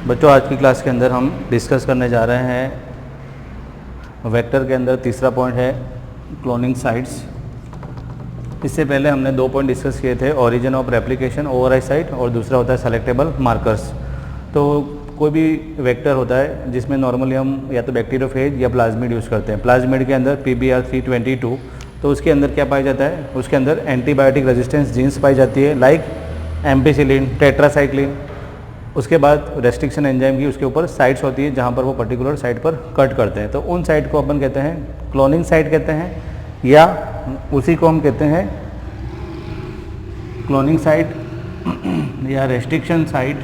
बच्चों आज की क्लास के अंदर हम डिस्कस करने जा रहे हैं वेक्टर के अंदर तीसरा पॉइंट है क्लोनिंग साइट्स। इससे पहले हमने दो पॉइंट डिस्कस किए थे, origin of replication override site और दूसरा होता है सेलेक्टेबल मार्कर्स। तो कोई भी वेक्टर होता है जिसमें नॉर्मली हम या तो बैक्टीरियोफेज या प्लाज्मिड यूज़ करते हैं। प्लाज्मिड के अंदर PBr 322, तो उसके अंदर क्या पाया जाता है, उसके अंदर एंटीबायोटिक रेजिस्टेंस जीन्स पाई जाती है लाइक एम्पिसिलिन, टेट्रासाइक्लिन। उसके बाद रेस्ट्रिक्शन एंजाइम की उसके ऊपर साइट्स होती है जहाँ पर वो पर्टिकुलर साइट पर कट करते हैं, तो उन साइट को अपन कहते हैं क्लोनिंग साइट कहते हैं, या उसी को हम कहते हैं क्लोनिंग साइट या रेस्ट्रिक्शन साइट,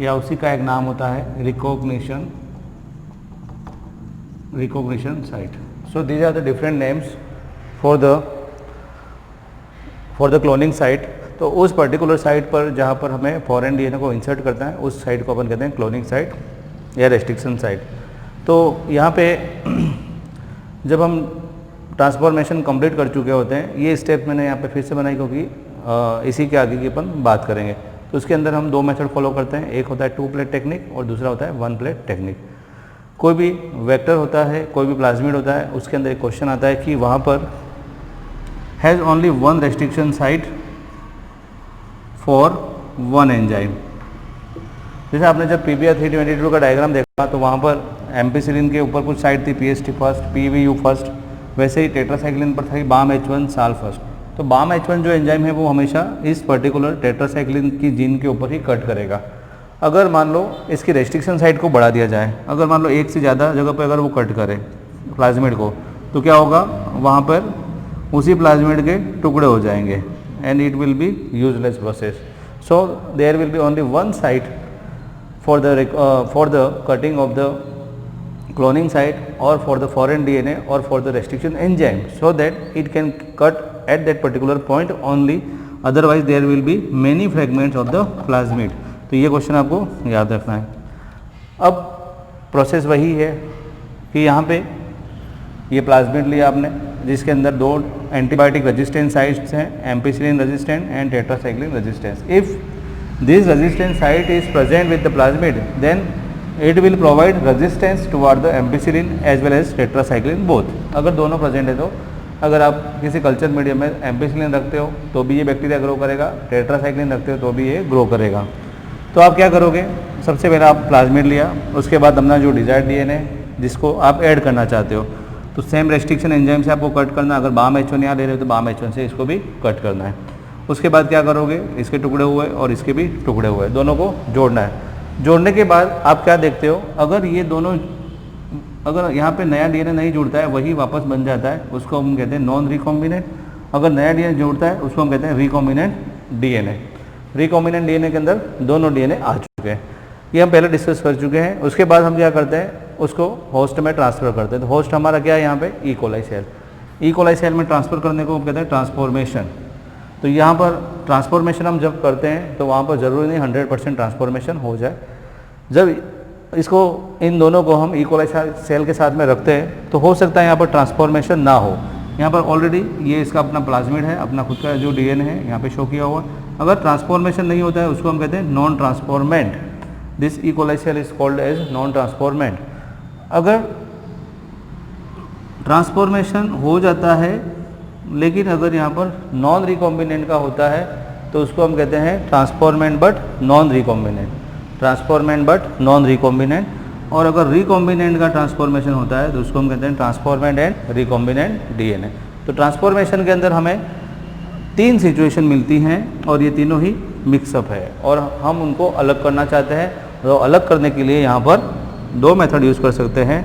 या उसी का एक नाम होता है recognition site. So these are the different names for the cloning site. तो उस पर्टिकुलर साइट पर जहाँ पर हमें फॉरेन डीएनए को इंसर्ट करता है उस साइट को अपन कहते हैं क्लोनिंग साइट या रेस्ट्रिक्शन साइट। तो यहाँ पे जब हम ट्रांसफॉर्मेशन कंप्लीट कर चुके होते हैं, ये स्टेप मैंने यहाँ पे फिर से बनाई क्योंकि इसी के आगे की अपन बात करेंगे। तो उसके अंदर हम दो मेथड फॉलो करते हैं, एक होता है 2 प्लेट टेक्निक और दूसरा होता है 1 प्लेट टेक्निक। कोई भी वेक्टर होता है, कोई भी प्लाज्मिड होता है, उसके अंदर एक क्वेश्चन आता है कि वहाँ पर has only 1 restriction site for 1 enzyme. जैसे आपने जब PBr 322 का डायग्राम देखा तो वहाँ पर एम्पिसिलिन के ऊपर कुछ साइट थी PST फर्स्ट, PVU फर्स्ट, वैसे ही टेट्रासाइक्लिन पर था बाम H1 साल फर्स्ट। तो बाम H1 जो एंजाइम है वो हमेशा इस पर्टिकुलर टेट्रासाइक्लिन की जीन के ऊपर ही कट करेगा। अगर मान लो इसकी रेस्ट्रिक्शन साइट को बढ़ा दिया जाए, अगर मान लो एक से ज़्यादा जगह पर अगर वो कट करे प्लाज्मिड को, तो क्या होगा, वहाँ पर उसी प्लाज्मिड के टुकड़े हो जाएंगे and it will be useless process. So there will be only one site for the cutting of the cloning site or for the foreign DNA or for the restriction enzyme, so that it can cut at that particular point only, otherwise there will be many fragments of the plasmid. तो ये question आपको याद रखना है। अब process वही है कि यहाँ पे ये प्लाज्मिड लिया आपने जिसके अंदर 2 एंटीबायोटिक रेजिस्टेंट साइट्स हैं, ampicillin resistant and tetracycline resistance. If this resistant site is present with the plasmid, then it will provide resistance toward the ampicillin as well as tetracycline both. अगर दोनों present है तो अगर आप किसी culture medium में ampicillin रखते हो तो भी ये बैक्टीरिया ग्रो करेगा, टेट्रासाइक्लिन रखते हो तो भी ये ग्रो करेगा। तो आप क्या करोगे, सबसे पहले आप प्लाज्मिड लिया, उसके बाद अपना जो डिजायर्ड डीएनए जिसको आप ऐड करना चाहते हो, तो सेम रेस्ट्रिक्शन एंजाइम से आपको कट करना है। अगर बाम H1 यहाँ ले रहे हो तो बाम H1 से इसको भी कट करना है। उसके बाद क्या करोगे, इसके टुकड़े हुए और इसके भी टुकड़े हुए, दोनों को जोड़ना है। जोड़ने के बाद आप क्या देखते हो, अगर ये दोनों, अगर यहाँ पे नया डीएनए नहीं जुड़ता है वही वापस बन जाता है, उसको हम कहते हैं नॉन रिकॉम्बिनेंट। अगर नया डीएनए जुड़ता है उसको हम कहते हैं रिकॉम्बिनेंट डीएनए। रिकॉम्बिनेंट डीएनए के अंदर दोनों डीएनए आ चुके हैं, ये हम पहले डिस्कस कर चुके हैं। उसके बाद हम क्या करते हैं, उसको होस्ट में ट्रांसफ़र करते हैं। तो होस्ट हमारा क्या है यहाँ पे, E coli cell. E coli cell में ट्रांसफ़र करने को हम कहते हैं ट्रांसफॉर्मेशन। तो यहाँ पर ट्रांसफॉर्मेशन हम जब करते हैं तो वहाँ पर ज़रूरी नहीं 100% ट्रांसफॉर्मेशन हो जाए। जब इसको इन दोनों को हम ई कोलाई सेल के साथ में रखते हैं तो हो सकता है यहाँ पर ट्रांसफॉर्मेशन ना हो। यहाँ पर ऑलरेडी ये इसका अपना प्लाज्मिड है, अपना खुद का जो डीएनए है यहाँ पे शो किया हुआ। अगर ट्रांसफॉर्मेशन नहीं होता है उसको हम कहते हैं non transformant. This E coli cell is called as non transformant. अगर ट्रांसफॉर्मेशन हो जाता है लेकिन अगर यहाँ पर नॉन रिकॉम्बिनेंट का होता है तो उसको हम कहते हैं transformant but non recombinant, transformant but non recombinant. और अगर रिकॉम्बिनेंट का ट्रांसफॉर्मेशन होता है तो उसको हम कहते हैं ट्रांसफॉर्मेंट एंड रिकॉम्बिनेंट डीएनए। तो ट्रांसफॉर्मेशन के अंदर हमें 3 सिचुएशन मिलती हैं और ये तीनों ही मिक्सअप है और हम उनको अलग करना चाहते हैं। तो अलग करने के लिए यहाँ पर 2 मेथड यूज़ कर सकते हैं,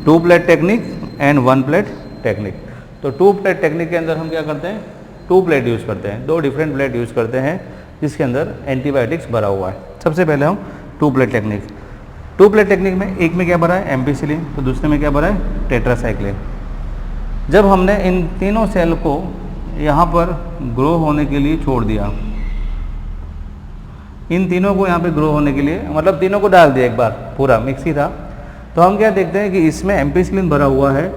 2 plate technique and 1 plate technique. तो 2 प्लेट टेक्निक के अंदर हम क्या करते हैं, 2 प्लेट यूज़ करते हैं, 2 डिफरेंट प्लेट यूज़ करते हैं जिसके अंदर एंटीबायोटिक्स भरा हुआ है। सबसे पहले हम 2 प्लेट टेक्निक। 2 प्लेट टेक्निक में एक में क्या भरा है, एम्पिसिलिन, तो दूसरे में क्या भरा है, टेट्रासाइक्लिन। जब हमने इन तीनों सेल को यहाँ पर ग्रो होने के लिए छोड़ दिया, इन तीनों को यहाँ पे ग्रो होने के लिए, मतलब तीनों को डाल दिया एक बार, पूरा मिक्स ही था, तो हम क्या देखते हैं कि इसमें एम्पिसिलिन भरा हुआ है,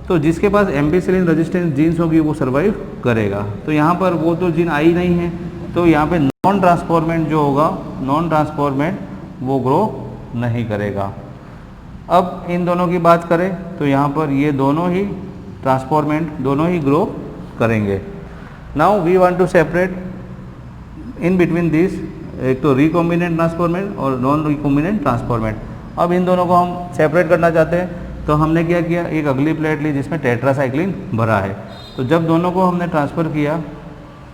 तो जिसके पास एम्पिसिलिन रेजिस्टेंस जीन्स होगी वो सर्वाइव करेगा। तो यहाँ पर वो तो जीन आई नहीं है, तो यहाँ पे नॉन ट्रांसफॉर्मेंट जो होगा, नॉन ट्रांसफॉर्मेंट वो ग्रो नहीं करेगा। अब इन दोनों की बात करें तो यहाँ पर ये दोनों ही ट्रांसफॉर्मेंट दोनों ही ग्रो करेंगे। Now we want to separate in between this, एक तो रिकॉम्बिनेंट ट्रांसफॉर्मेंट और नॉन रिकॉम्बिनेंट ट्रांसफॉर्मेंट। अब इन दोनों को हम सेपरेट करना चाहते हैं तो हमने क्या किया, एक अगली प्लेट ली जिसमें टेट्रासाइक्लिन भरा है। तो जब दोनों को हमने ट्रांसफ़र किया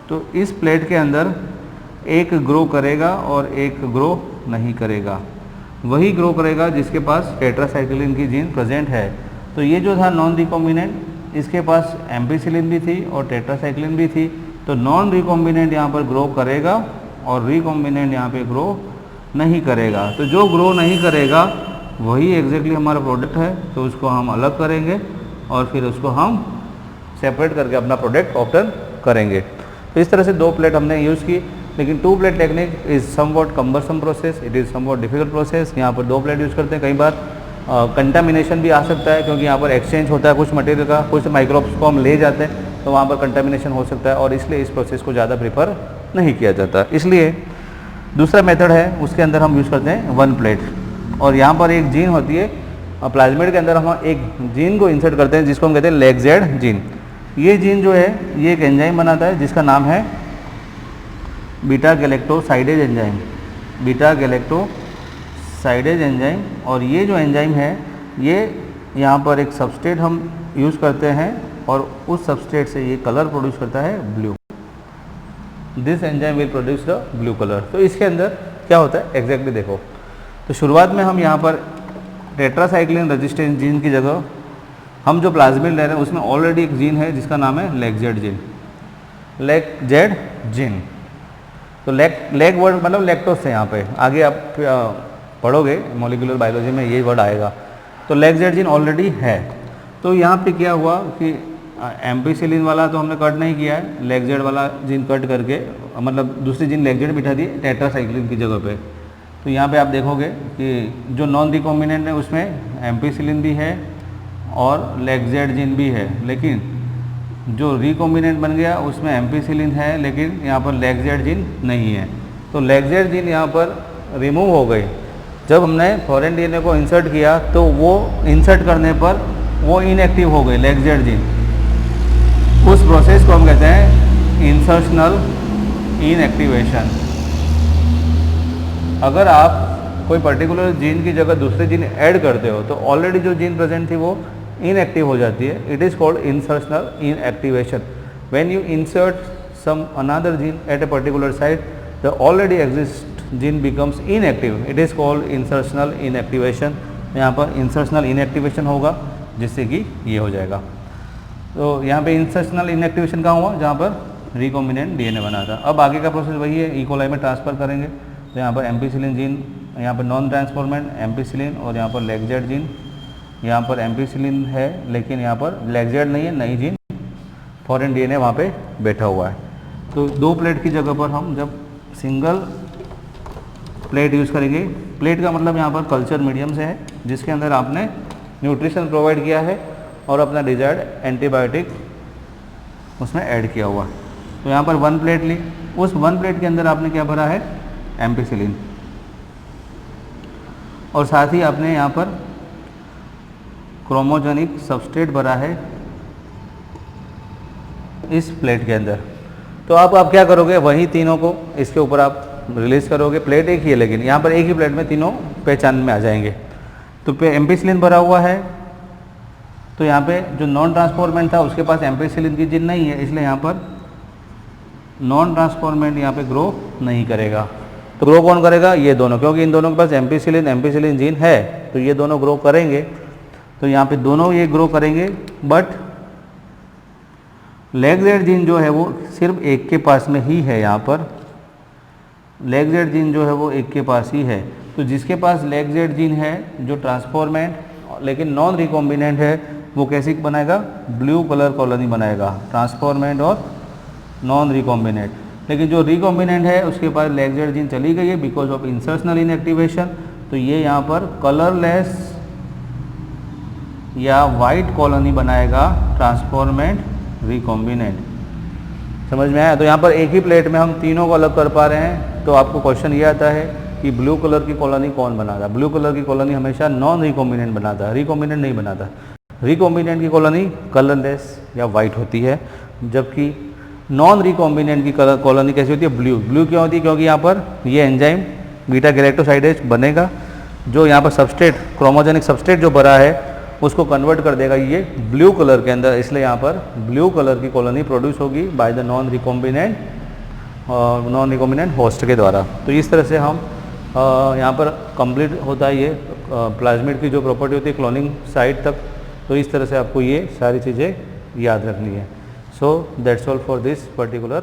तो इस प्लेट के अंदर एक ग्रो करेगा और एक ग्रो नहीं करेगा। वही ग्रो करेगा जिसके पास टेट्रासाइक्लिन की जीन प्रेजेंट है। तो ये जो था नॉन रिकॉम्बिनेंट, इसके पास एम्पिसिलिन भी थी और टेट्रासाइक्लिन भी थी। तो नॉन रिकॉम्बिनेंट यहाँ पर ग्रो करेगा और रिकॉम्बिनेंट यहाँ पे ग्रो नहीं करेगा। तो जो ग्रो नहीं करेगा वही एग्जैक्टली हमारा प्रोडक्ट है, तो उसको हम अलग करेंगे और फिर उसको हम सेपरेट करके अपना प्रोडक्ट ऑब्टेन करेंगे। तो इस तरह से दो प्लेट हमने यूज़ की, लेकिन two plate technique is somewhat cumbersome process, it is somewhat difficult process. यहाँ पर दो प्लेट यूज़ करते हैं। कई बार कंटामिनेशन भी आ सकता है, क्योंकि यहाँ पर एक्सचेंज होता है कुछ मटेरियल का, कुछ माइक्रोब्स को हम ले जाते हैं तो वहाँ पर कंटामिनेशन हो सकता है, और इसलिए इस प्रोसेस को ज़्यादा प्रीफर नहीं किया जाता। इसलिए दूसरा मेथड है, उसके अंदर हम यूज़ करते हैं वन प्लेट। और यहाँ पर एक जीन होती है, प्लाज्मिड के अंदर हम एक जीन को इंसर्ट करते हैं जिसको हम कहते हैं लेग-जेड जीन। ये जीन जो है ये एक एंजाइम बनाता है जिसका नाम है beta galactosidase enzyme, beta galactosidase enzyme. और ये जो एंजाइम है ये यहाँ पर एक सबस्ट्रेट हम यूज़ करते हैं और उस सबस्ट्रेट से ये कलर प्रोड्यूस करता है blue. This enzyme will produce the blue colour. तो इसके अंदर क्या होता है एग्जैक्टली देखो। तो शुरुआत में हम यहाँ पर टेट्रासाइक्लिन रेजिस्टेंस जीन की जगह हम जो प्लाज्मिड ले रहे हैं उसमें ऑलरेडी एक जीन है जिसका नाम है लेग-जेड जीन, लेग-जेड जीन। तो लेग वर्ड मतलब लैक्टोज से, यहाँ पे आगे आप पढ़ोगे मॉलिक्यूलर बायोलॉजी में ये वर्ड आएगा। तो लेग-जेड जीन ऑलरेडी है। तो यहाँ पे क्या हुआ कि एम्पिसिलिन वाला तो हमने कट नहीं किया है, लेग-जेड वाला जीन कट करके मतलब दूसरी जीन लेग-जेड बिठा दी टेट्रासाइक्लिन की जगह पे। तो यहाँ पे आप देखोगे कि जो नॉन रिकॉम्बिनेंट है उसमें एम्पिसिलिन भी है और लेग-जेड जीन भी है, लेकिन जो रिकॉम्बिनेंट बन गया उसमें एम्पिसिलिन है लेकिन यहाँ पर लेग-जेड जीन नहीं है। तो लेग-जेड जीन यहाँ पर रिमूव हो गई। जब हमने फॉरेन डीएनए को इंसर्ट किया तो वो इंसर्ट करने पर वो इनएक्टिव हो गई लेग-जेड जीन। उस प्रोसेस को हम कहते हैं इंसर्शनल इनएक्टिवेशन। अगर आप कोई पर्टिकुलर जीन की जगह दूसरे जीन ऐड करते हो तो ऑलरेडी जो जीन प्रेजेंट थी वो इनएक्टिव हो जाती है। It is called insertional inactivation. When you insert some another gene at a particular site, the already exist gene becomes inactive. It is called insertional inactivation. यहाँ पर इंसर्शनल इनएक्टिवेशन होगा जिससे कि ये हो जाएगा। तो यहाँ पे इंसर्शनल इनएक्टिवेशन कहाँ हुआ, जहाँ पर रिकॉम्बिनेंट डीएनए बना था। अब आगे का प्रोसेस वही है, ई कोलाई में ट्रांसफ़र करेंगे। तो यहाँ पर एम्पिसिलिन जीन, यहाँ पर नॉन ट्रांसफॉर्मेंट एम्पिसिलिन, और यहाँ पर लेग-जेड जीन। यहाँ पर एम्पिसिलिन है लेकिन यहाँ पर लेग-जेड नहीं है, नई जीन फॉरेन डीएनए वहाँ पे बैठा हुआ है। तो दो प्लेट की जगह पर हम जब सिंगल प्लेट यूज़ करेंगे, प्लेट का मतलब यहाँ पर कल्चर मीडियम से है जिसके अंदर आपने न्यूट्रिशन प्रोवाइड किया है और अपना डिजायर्ड एंटीबायोटिक उसमें ऐड किया हुआ है। तो यहाँ पर वन प्लेट ली, उस वन प्लेट के अंदर आपने क्या भरा है, एम्पिसिलिन, और साथ ही आपने यहाँ पर क्रोमोजेनिक सबस्ट्रेट भरा है इस प्लेट के अंदर। तो आप क्या करोगे, वही तीनों को इसके ऊपर आप रिलीज करोगे। प्लेट एक ही है लेकिन यहाँ पर एक ही प्लेट में तीनों पहचान में आ जाएंगे। तो पे एम्पिसिलिन भरा हुआ है, तो यहाँ पे जो नॉन ट्रांसफॉर्मेंट था उसके पास एम्पिसिलिन की जीन नहीं है, इसलिए यहाँ पर नॉन ट्रांसफॉर्मेंट यहाँ पे ग्रो नहीं करेगा। तो ग्रो कौन करेगा, ये दोनों, क्योंकि इन दोनों के पास एम्पिसिलिन जीन है तो ये दोनों ग्रो करेंगे। तो यहाँ पे दोनों ये ग्रो करेंगे, बट लेग-जेड जीन जो है वो सिर्फ एक के पास में ही है। यहाँ पर लेग-जेड जीन जो है वो एक के पास ही है। तो जिसके पास लेग-जेड जीन है जो ट्रांसफॉर्मेंट लेकिन नॉन रिकॉम्बिनेंट है, वो कैसी बनाएगा, ब्लू कलर कॉलोनी बनाएगा, ट्रांसफॉर्मेंट और नॉन रिकॉम्बिनेंट। लेकिन जो रिकॉम्बिनेंट है उसके पास लेग-जेड जीन चली गई है बिकॉज ऑफ इंसर्शनल इनएक्टिवेशन। तो ये यहाँ पर कलरलेस या वाइट कॉलोनी बनाएगा, ट्रांसफॉर्मेंट रिकॉम्बिनेंट। समझ में आया। तो यहाँ पर एक ही प्लेट में हम तीनों को अलग कर पा रहे हैं। तो आपको क्वेश्चन ये आता है कि ब्लू कलर की कॉलोनी कौन बनाता है। ब्लू कलर की कॉलोनी हमेशा नॉन रिकॉम्बिनेंट बनाता है, रिकॉम्बिनेंट नहीं बनाता। रिकॉम्बिनेंट की कॉलोनी कलरलेस या वाइट होती है, जबकि नॉन रिकॉम्बिनेंट की कॉलोनी कैसी होती है, ब्लू। ब्लू क्यों होती है? क्योंकि यहाँ पर ये एंजाइम बीटा गैलेक्टोसाइडेज बनेगा, जो यहाँ पर सबस्ट्रेट, क्रोमोजेनिक सबस्ट्रेट जो भरा है उसको कन्वर्ट कर देगा ये ब्लू कलर के अंदर, इसलिए यहाँ पर ब्लू कलर की कॉलोनी प्रोड्यूस होगी by the non recombinant host के द्वारा। तो इस तरह से हम यहाँ पर कंप्लीट होता है ये प्लाज्मिड की जो प्रॉपर्टी होती है क्लोनिंग साइट तक। तो इस तरह से आपको ये सारी चीज़ें याद रखनी है। So that's all for this particular